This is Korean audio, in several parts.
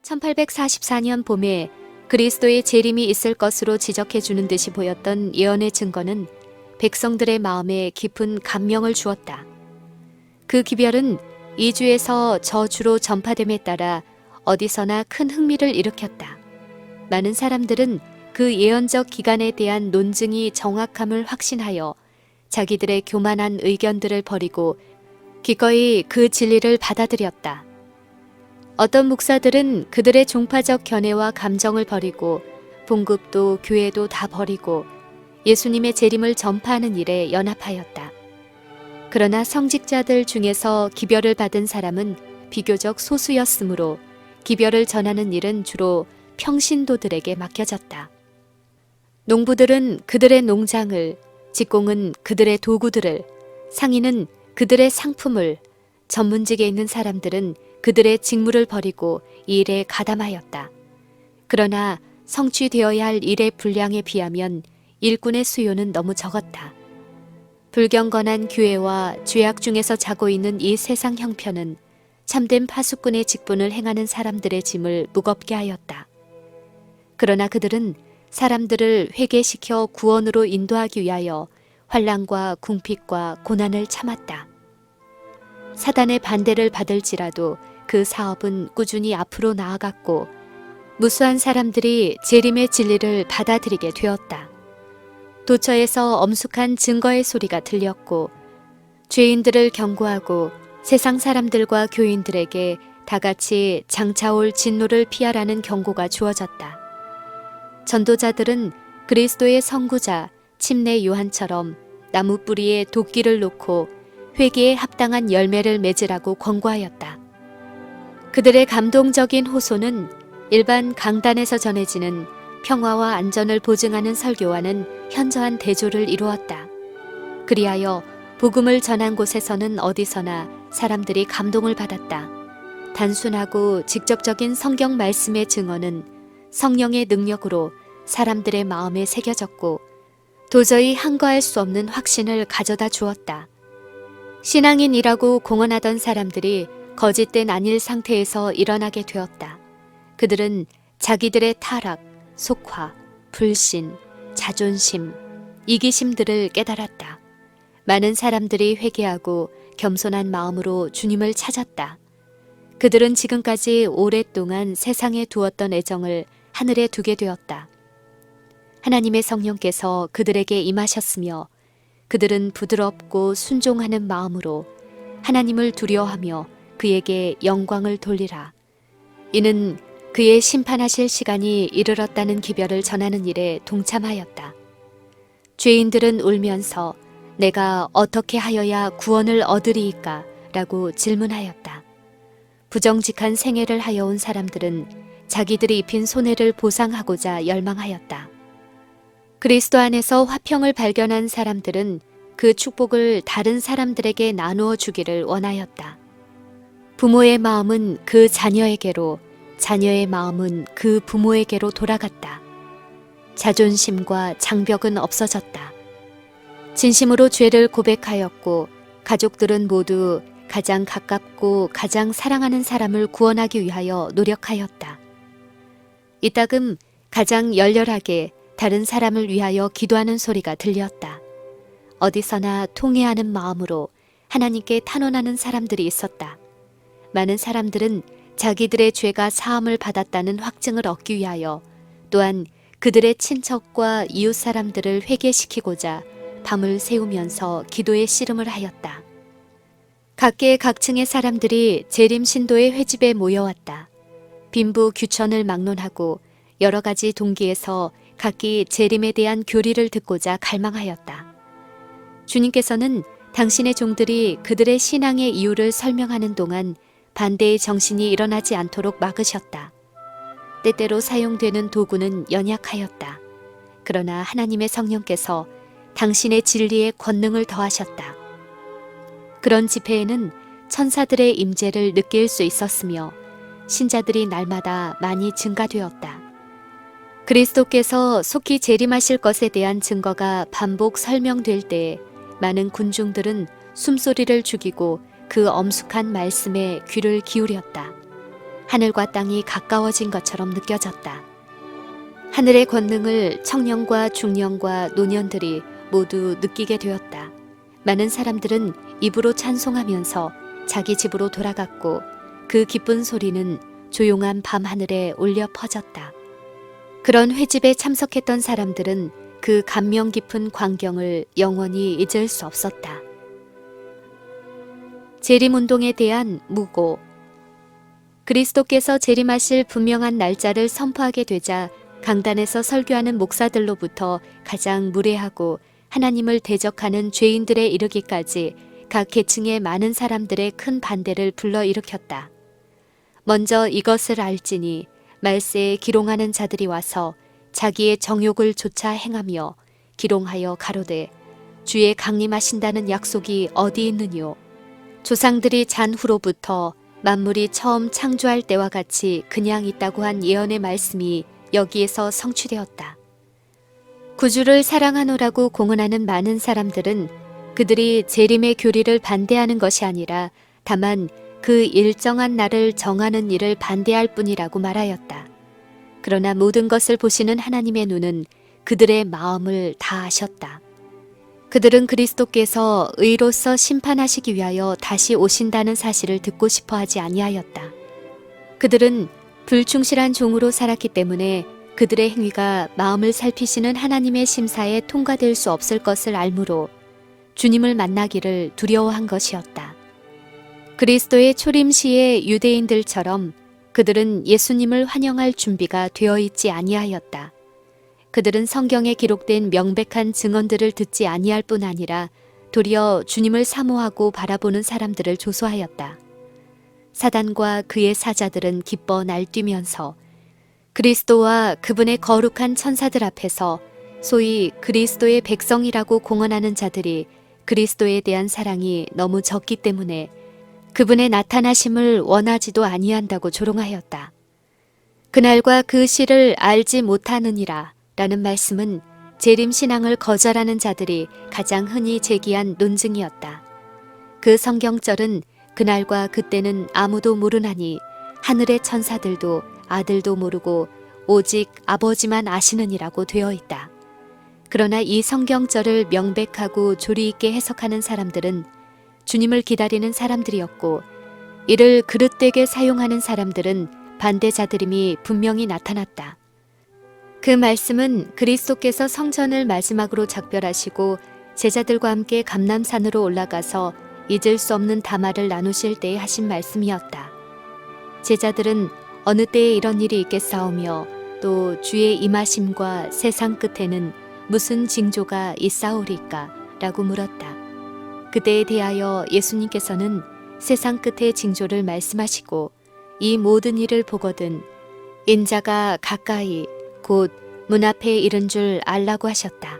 1844년 봄에 그리스도의 재림이 있을 것으로 지적해 주는 듯이 보였던 예언의 증거는 백성들의 마음에 깊은 감명을 주었다. 그 기별은 이 주에서 저 주로 전파됨에 따라 어디서나 큰 흥미를 일으켰다. 많은 사람들은 그 예언적 기간에 대한 논증이 정확함을 확신하여 자기들의 교만한 의견들을 버리고 기꺼이 그 진리를 받아들였다. 어떤 목사들은 그들의 종파적 견해와 감정을 버리고 봉급도 교회도 다 버리고 예수님의 재림을 전파하는 일에 연합하였다. 그러나 성직자들 중에서 기별을 받은 사람은 비교적 소수였으므로 기별을 전하는 일은 주로 평신도들에게 맡겨졌다. 농부들은 그들의 농장을, 직공은 그들의 도구들을, 상인은 그들의 상품을, 전문직에 있는 사람들은 그들의 직무를 버리고 이 일에 가담하였다. 그러나 성취되어야 할 일의 분량에 비하면 일꾼의 수요는 너무 적었다. 불경건한 교회와 죄악 중에서 자고 있는 이 세상 형편은 참된 파수꾼의 직분을 행하는 사람들의 짐을 무겁게 하였다. 그러나 그들은 사람들을 회개시켜 구원으로 인도하기 위하여 환난과 궁핍과 고난을 참았다. 사단의 반대를 받을지라도 그 사업은 꾸준히 앞으로 나아갔고 무수한 사람들이 재림의 진리를 받아들이게 되었다. 도처에서 엄숙한 증거의 소리가 들렸고 죄인들을 경고하고 세상 사람들과 교인들에게 다같이 장차올 진노를 피하라는 경고가 주어졌다. 전도자들은 그리스도의 선구자 침례 요한처럼 나무 뿌리에 도끼를 놓고 회개에 합당한 열매를 맺으라고 권고하였다. 그들의 감동적인 호소는 일반 강단에서 전해지는 평화와 안전을 보증하는 설교와는 현저한 대조를 이루었다. 그리하여 복음을 전한 곳에서는 어디서나 사람들이 감동을 받았다. 단순하고 직접적인 성경 말씀의 증언은 성령의 능력으로 사람들의 마음에 새겨졌고 도저히 한거할 수 없는 확신을 가져다 주었다. 신앙인이라고 공언하던 사람들이 거짓된 안일 상태에서 일어나게 되었다. 그들은 자기들의 타락, 속화, 불신, 자존심, 이기심들을 깨달았다. 많은 사람들이 회개하고 겸손한 마음으로 주님을 찾았다. 그들은 지금까지 오랫동안 세상에 두었던 애정을 하늘에 두게 되었다. 하나님의 성령께서 그들에게 임하셨으며 그들은 부드럽고 순종하는 마음으로 하나님을 두려워하며 그에게 영광을 돌리라. 이는 그의 심판하실 시간이 이르렀다는 기별을 전하는 일에 동참하였다. 죄인들은 울면서 내가 어떻게 하여야 구원을 얻으리이까? 라고 질문하였다. 부정직한 생애를 하여온 사람들은 자기들이 입힌 손해를 보상하고자 열망하였다. 그리스도 안에서 화평을 발견한 사람들은 그 축복을 다른 사람들에게 나누어 주기를 원하였다. 부모의 마음은 그 자녀에게로, 자녀의 마음은 그 부모에게로 돌아갔다. 자존심과 장벽은 없어졌다. 진심으로 죄를 고백하였고 가족들은 모두 가장 가깝고 가장 사랑하는 사람을 구원하기 위하여 노력하였다. 이따금 가장 열렬하게 다른 사람을 위하여 기도하는 소리가 들렸다. 어디서나 통회하는 마음으로 하나님께 탄원하는 사람들이 있었다. 많은 사람들은 자기들의 죄가 사함을 받았다는 확증을 얻기 위하여 또한 그들의 친척과 이웃 사람들을 회개시키고자 밤을 새우면서 기도의 씨름을 하였다. 각계 각층의 사람들이 재림 신도의 회집에 모여왔다. 빈부 규천을 막론하고 여러 가지 동기에서 각기 재림에 대한 교리를 듣고자 갈망하였다. 주님께서는 당신의 종들이 그들의 신앙의 이유를 설명하는 동안 반대의 정신이 일어나지 않도록 막으셨다. 때때로 사용되는 도구는 연약하였다. 그러나 하나님의 성령께서 당신의 진리에 권능을 더하셨다. 그런 집회에는 천사들의 임재를 느낄 수 있었으며 신자들이 날마다 많이 증가되었다. 그리스도께서 속히 재림하실 것에 대한 증거가 반복 설명될 때에 많은 군중들은 숨소리를 죽이고 그 엄숙한 말씀에 귀를 기울였다. 하늘과 땅이 가까워진 것처럼 느껴졌다. 하늘의 권능을 청년과 중년과 노년들이 모두 느끼게 되었다. 많은 사람들은 입으로 찬송하면서 자기 집으로 돌아갔고 그 기쁜 소리는 조용한 밤하늘에 울려 퍼졌다. 그런 회집에 참석했던 사람들은 그 감명 깊은 광경을 영원히 잊을 수 없었다. 재림운동에 대한 무고. 그리스도께서 재림하실 분명한 날짜를 선포하게 되자 강단에서 설교하는 목사들로부터 가장 무례하고 하나님을 대적하는 죄인들에 이르기까지 각 계층의 많은 사람들의 큰 반대를 불러일으켰다. 먼저 이것을 알지니 말세에 기롱하는 자들이 와서 자기의 정욕을 조차 행하며 기롱하여 가로되 주의 강림하신다는 약속이 어디 있느뇨. 조상들이 잔 후로부터 만물이 처음 창조할 때와 같이 그냥 있다고 한 예언의 말씀이 여기에서 성취되었다. 구주를 사랑하노라고 공언하는 많은 사람들은 그들이 재림의 교리를 반대하는 것이 아니라 다만 그 일정한 날을 정하는 일을 반대할 뿐이라고 말하였다. 그러나 모든 것을 보시는 하나님의 눈은 그들의 마음을 다 아셨다. 그들은 그리스도께서 의로서 심판하시기 위하여 다시 오신다는 사실을 듣고 싶어 하지 아니하였다. 그들은 불충실한 종으로 살았기 때문에 그들의 행위가 마음을 살피시는 하나님의 심사에 통과될 수 없을 것을 알므로 주님을 만나기를 두려워한 것이었다. 그리스도의 초림 시의 유대인들처럼 그들은 예수님을 환영할 준비가 되어 있지 아니하였다. 그들은 성경에 기록된 명백한 증언들을 듣지 아니할 뿐 아니라 도리어 주님을 사모하고 바라보는 사람들을 조소하였다. 사단과 그의 사자들은 기뻐 날뛰면서 그리스도와 그분의 거룩한 천사들 앞에서 소위 그리스도의 백성이라고 공언하는 자들이 그리스도에 대한 사랑이 너무 적기 때문에 그분의 나타나심을 원하지도 아니한다고 조롱하였다. 그날과 그 시를 알지 못하느니라 라는 말씀은 재림신앙을 거절하는 자들이 가장 흔히 제기한 논증이었다. 그 성경절은 그날과 그때는 아무도 모르나니 하늘의 천사들도 아들도 모르고 오직 아버지만 아시느니라고 되어 있다. 그러나 이 성경절을 명백하고 조리 있게 해석하는 사람들은 주님을 기다리는 사람들이었고 이를 그릇되게 사용하는 사람들은 반대자들임이 분명히 나타났다. 그 말씀은 그리스도께서 성전을 마지막으로 작별하시고 제자들과 함께 감람산으로 올라가서 잊을 수 없는 담화를 나누실 때에 하신 말씀이었다. 제자들은 어느 때에 이런 일이 있겠사오며 또 주의 임하심과 세상 끝에는 무슨 징조가 있사오리까? 라고 물었다. 그때에 대하여 예수님께서는 세상 끝의 징조를 말씀하시고 이 모든 일을 보거든 인자가 가까이 곧 문 앞에 이른 줄 알라고 하셨다.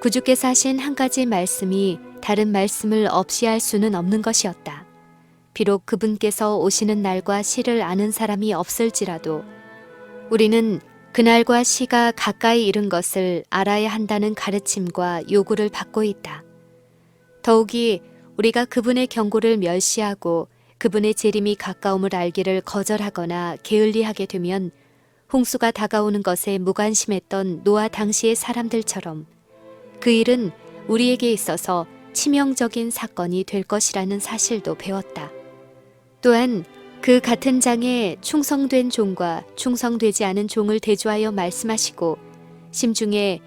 구주께서 하신 한 가지 말씀이 다른 말씀을 없이 할 수는 없는 것이었다. 비록 그분께서 오시는 날과 시를 아는 사람이 없을지라도 우리는 그날과 시가 가까이 이른 것을 알아야 한다는 가르침과 요구를 받고 있다. 더욱이 우리가 그분의 경고를 멸시하고 그분의 재림이 가까움을 알기를 거절하거나 게을리하게 되면 홍수가 다가오는 것에 무관심했던 노아 당시의 사람들처럼 그 일은 우리에게 있어서 치명적인 사건이 될 것이라는 사실도 배웠다. 또한 그 같은 장에 충성된 종과 충성되지 않은 종을 대조하여 말씀하시고 심중에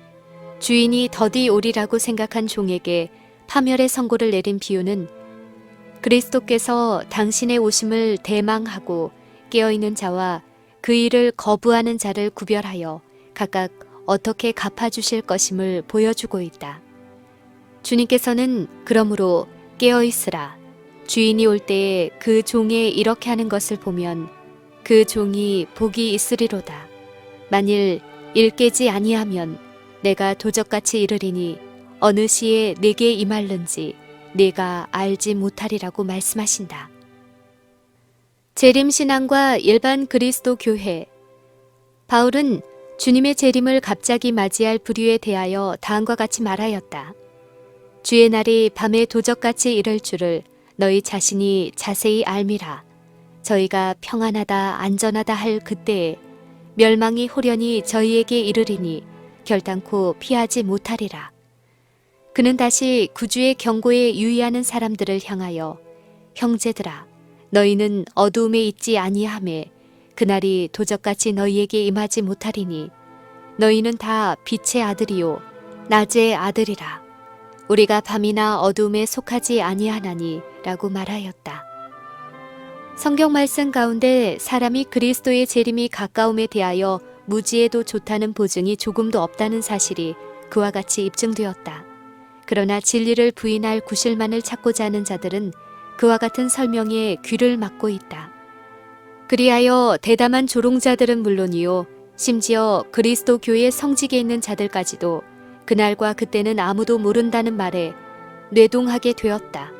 주인이 더디 오리라고 생각한 종에게 파멸의 선고를 내린 비유는 그리스도께서 당신의 오심을 대망하고 깨어있는 자와 그 일을 거부하는 자를 구별하여 각각 어떻게 갚아주실 것임을 보여주고 있다. 주님께서는 그러므로 깨어있으라. 주인이 올 때에 그 종에 이렇게 하는 것을 보면 그 종이 복이 있으리로다. 만일 일깨지 아니하면 내가 도적같이 이르리니 어느 시에 내게 임할는지 내가 알지 못하리라고 말씀하신다. 재림신앙과 일반 그리스도 교회. 바울은 주님의 재림을 갑자기 맞이할 부류에 대하여 다음과 같이 말하였다. 주의 날이 밤에 도적같이 이를 줄을 너희 자신이 자세히 알미라. 저희가 평안하다 안전하다 할 그때에 멸망이 호련히 저희에게 이르리니 결단코 피하지 못하리라. 그는 다시 구주의 경고에 유의하는 사람들을 향하여 형제들아 너희는 어두움에 있지 아니하매 그날이 도적같이 너희에게 임하지 못하리니 너희는 다 빛의 아들이요 낮의 아들이라. 우리가 밤이나 어두움에 속하지 아니하나니 라고 말하였다. 성경 말씀 가운데 사람이 그리스도의 재림이 가까움에 대하여 무지해도 좋다는 보증이 조금도 없다는 사실이 그와 같이 입증되었다. 그러나 진리를 부인할 구실만을 찾고자 하는 자들은 그와 같은 설명에 귀를 막고 있다. 그리하여 대담한 조롱자들은 물론이요 심지어 그리스도 교회의 성직에 있는 자들까지도 그날과 그때는 아무도 모른다는 말에 뇌동하게 되었다.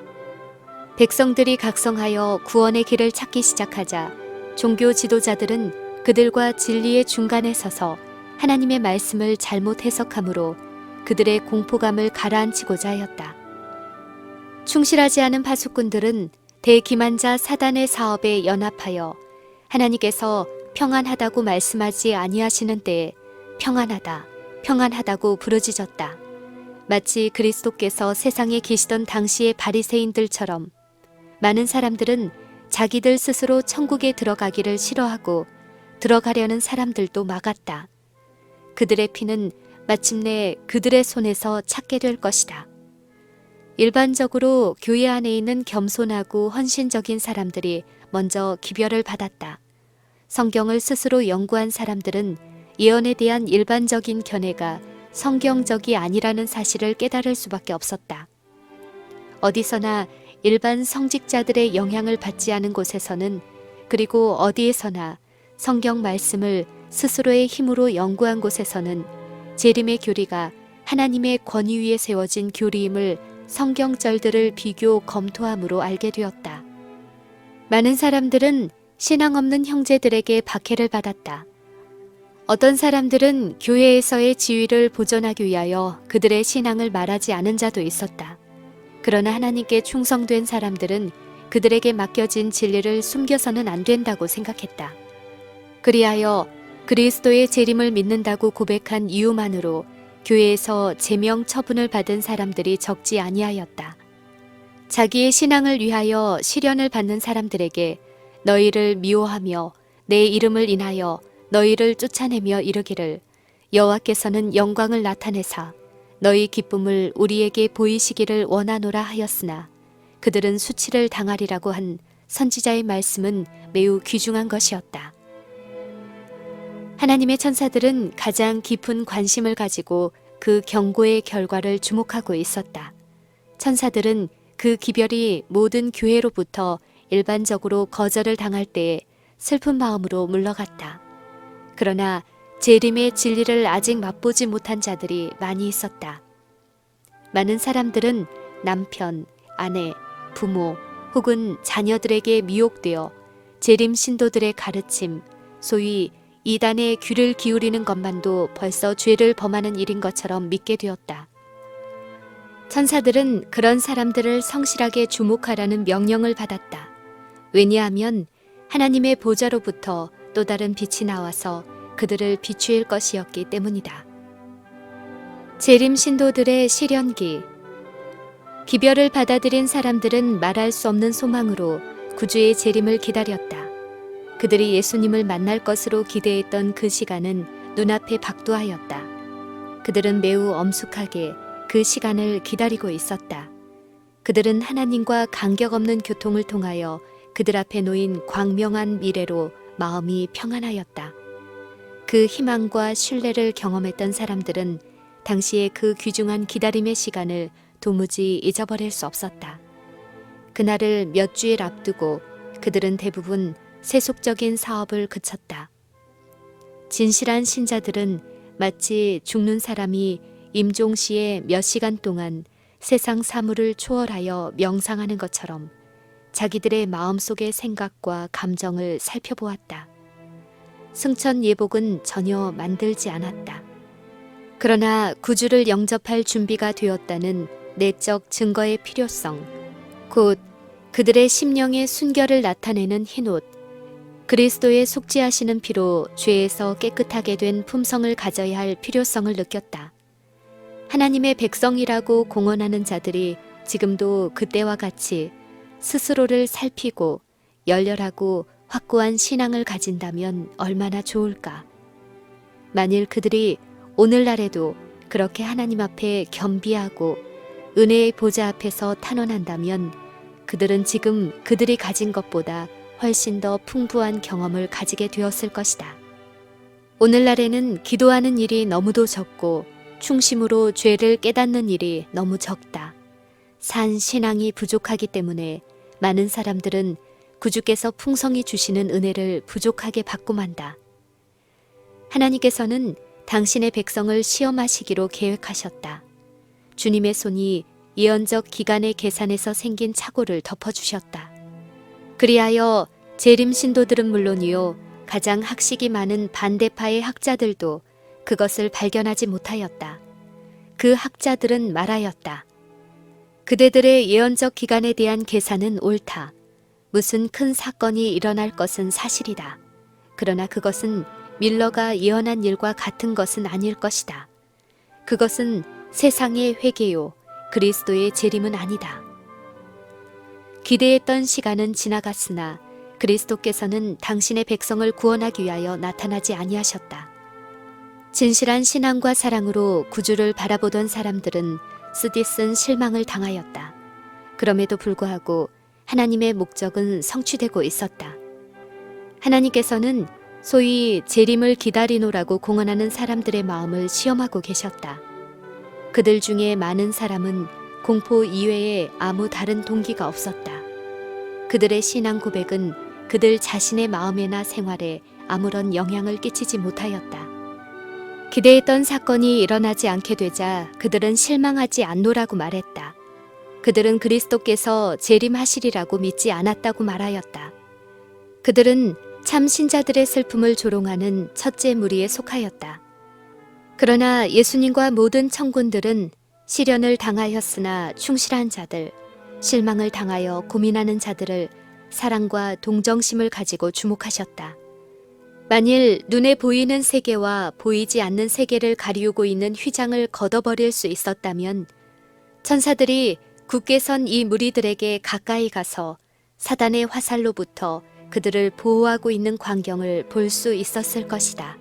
백성들이 각성하여 구원의 길을 찾기 시작하자 종교 지도자들은 그들과 진리의 중간에 서서 하나님의 말씀을 잘못 해석함으로 그들의 공포감을 가라앉히고자 하였다. 충실하지 않은 파수꾼들은 대기만자 사단의 사업에 연합하여 하나님께서 평안하다고 말씀하지 아니하시는 때에 평안하다, 평안하다고 부르짖었다. 마치 그리스도께서 세상에 계시던 당시의 바리새인들처럼 많은 사람들은 자기들 스스로 천국에 들어가기를 싫어하고 들어가려는 사람들도 막았다. 그들의 피는 마침내 그들의 손에서 찾게 될 것이다. 일반적으로 교회 안에 있는 겸손하고 헌신적인 사람들이 먼저 기별을 받았다. 성경을 스스로 연구한 사람들은 예언에 대한 일반적인 견해가 성경적이 아니라는 사실을 깨달을 수밖에 없었다. 어디서나 일반 성직자들의 영향을 받지 않은 곳에서는 그리고 어디에서나 성경 말씀을 스스로의 힘으로 연구한 곳에서는 재림의 교리가 하나님의 권위 위에 세워진 교리임을 성경절들을 비교 검토함으로 알게 되었다. 많은 사람들은 신앙 없는 형제들에게 박해를 받았다. 어떤 사람들은 교회에서의 지위를 보존하기 위하여 그들의 신앙을 말하지 않은 자도 있었다. 그러나 하나님께 충성된 사람들은 그들에게 맡겨진 진리를 숨겨서는 안 된다고 생각했다. 그리하여 그리스도의 재림을 믿는다고 고백한 이유만으로 교회에서 제명 처분을 받은 사람들이 적지 아니하였다. 자기의 신앙을 위하여 시련을 받는 사람들에게 너희를 미워하며 내 이름을 인하여 너희를 쫓아내며 이르기를 여호와께서는 영광을 나타내사 너희 기쁨을 우리에게 보이시기를 원하노라 하였으나 그들은 수치를 당하리라고 한 선지자의 말씀은 매우 귀중한 것이었다. 하나님의 천사들은 가장 깊은 관심을 가지고 그 경고의 결과를 주목하고 있었다. 천사들은 그 기별이 모든 교회로부터 일반적으로 거절을 당할 때에 슬픈 마음으로 물러갔다. 그러나 재림의 진리를 아직 맛보지 못한 자들이 많이 있었다. 많은 사람들은 남편, 아내, 부모 혹은 자녀들에게 미혹되어 재림 신도들의 가르침, 소위 이단의 귀를 기울이는 것만도 벌써 죄를 범하는 일인 것처럼 믿게 되었다. 천사들은 그런 사람들을 성실하게 주목하라는 명령을 받았다. 왜냐하면 하나님의 보좌로부터 또 다른 빛이 나와서 그들을 비추일 것이었기 때문이다. 재림 신도들의 시련기. 기별을 받아들인 사람들은 말할 수 없는 소망으로 구주의 재림을 기다렸다. 그들이 예수님을 만날 것으로 기대했던 그 시간은 눈앞에 박두하였다. 그들은 매우 엄숙하게 그 시간을 기다리고 있었다. 그들은 하나님과 간격 없는 교통을 통하여 그들 앞에 놓인 광명한 미래로 마음이 평안하였다. 그 희망과 신뢰를 경험했던 사람들은 당시의 그 귀중한 기다림의 시간을 도무지 잊어버릴 수 없었다. 그날을 몇 주일 앞두고 그들은 대부분 세속적인 사업을 그쳤다. 진실한 신자들은 마치 죽는 사람이 임종시에 몇 시간 동안 세상 사물을 초월하여 명상하는 것처럼 자기들의 마음속의 생각과 감정을 살펴보았다. 승천 예복은 전혀 만들지 않았다. 그러나 구주를 영접할 준비가 되었다는 내적 증거의 필요성, 곧 그들의 심령의 순결을 나타내는 흰옷, 그리스도의 속죄하시는 피로 죄에서 깨끗하게 된 품성을 가져야 할 필요성을 느꼈다. 하나님의 백성이라고 공언하는 자들이 지금도 그때와 같이 스스로를 살피고 열렬하고 확고한 신앙을 가진다면 얼마나 좋을까. 만일 그들이 오늘날에도 그렇게 하나님 앞에 겸비하고 은혜의 보좌 앞에서 탄원한다면 그들은 지금 그들이 가진 것보다 훨씬 더 풍부한 경험을 가지게 되었을 것이다. 오늘날에는 기도하는 일이 너무도 적고 충심으로 죄를 깨닫는 일이 너무 적다. 산 신앙이 부족하기 때문에 많은 사람들은 구주께서 풍성히 주시는 은혜를 부족하게 받고 만다. 하나님께서는 당신의 백성을 시험하시기로 계획하셨다. 주님의 손이 예언적 기간의 계산에서 생긴 착오를 덮어주셨다. 그리하여 재림 신도들은 물론이요, 가장 학식이 많은 반대파의 학자들도 그것을 발견하지 못하였다. 그 학자들은 말하였다. 그대들의 예언적 기간에 대한 계산은 옳다. 무슨 큰 사건이 일어날 것은 사실이다. 그러나 그것은 밀러가 예언한 일과 같은 것은 아닐 것이다. 그것은 세상의 회개요, 그리스도의 재림은 아니다. 기대했던 시간은 지나갔으나 그리스도께서는 당신의 백성을 구원하기 위하여 나타나지 아니하셨다. 진실한 신앙과 사랑으로 구주를 바라보던 사람들은 쓰디쓴 실망을 당하였다. 그럼에도 불구하고 하나님의 목적은 성취되고 있었다. 하나님께서는 소위 재림을 기다리노라고 공언하는 사람들의 마음을 시험하고 계셨다. 그들 중에 많은 사람은 공포 이외에 아무 다른 동기가 없었다. 그들의 신앙 고백은 그들 자신의 마음이나 생활에 아무런 영향을 끼치지 못하였다. 기대했던 사건이 일어나지 않게 되자 그들은 실망하지 않노라고 말했다. 그들은 그리스도께서 재림하시리라고 믿지 않았다고 말하였다. 그들은 참 신자들의 슬픔을 조롱하는 첫째 무리에 속하였다. 그러나 예수님과 모든 청군들은 시련을 당하였으나 충실한 자들, 실망을 당하여 고민하는 자들을 사랑과 동정심을 가지고 주목하셨다. 만일 눈에 보이는 세계와 보이지 않는 세계를 가리우고 있는 휘장을 걷어버릴 수 있었다면 천사들이 굳게 선 이 무리들에게 가까이 가서 사단의 화살로부터 그들을 보호하고 있는 광경을 볼 수 있었을 것이다.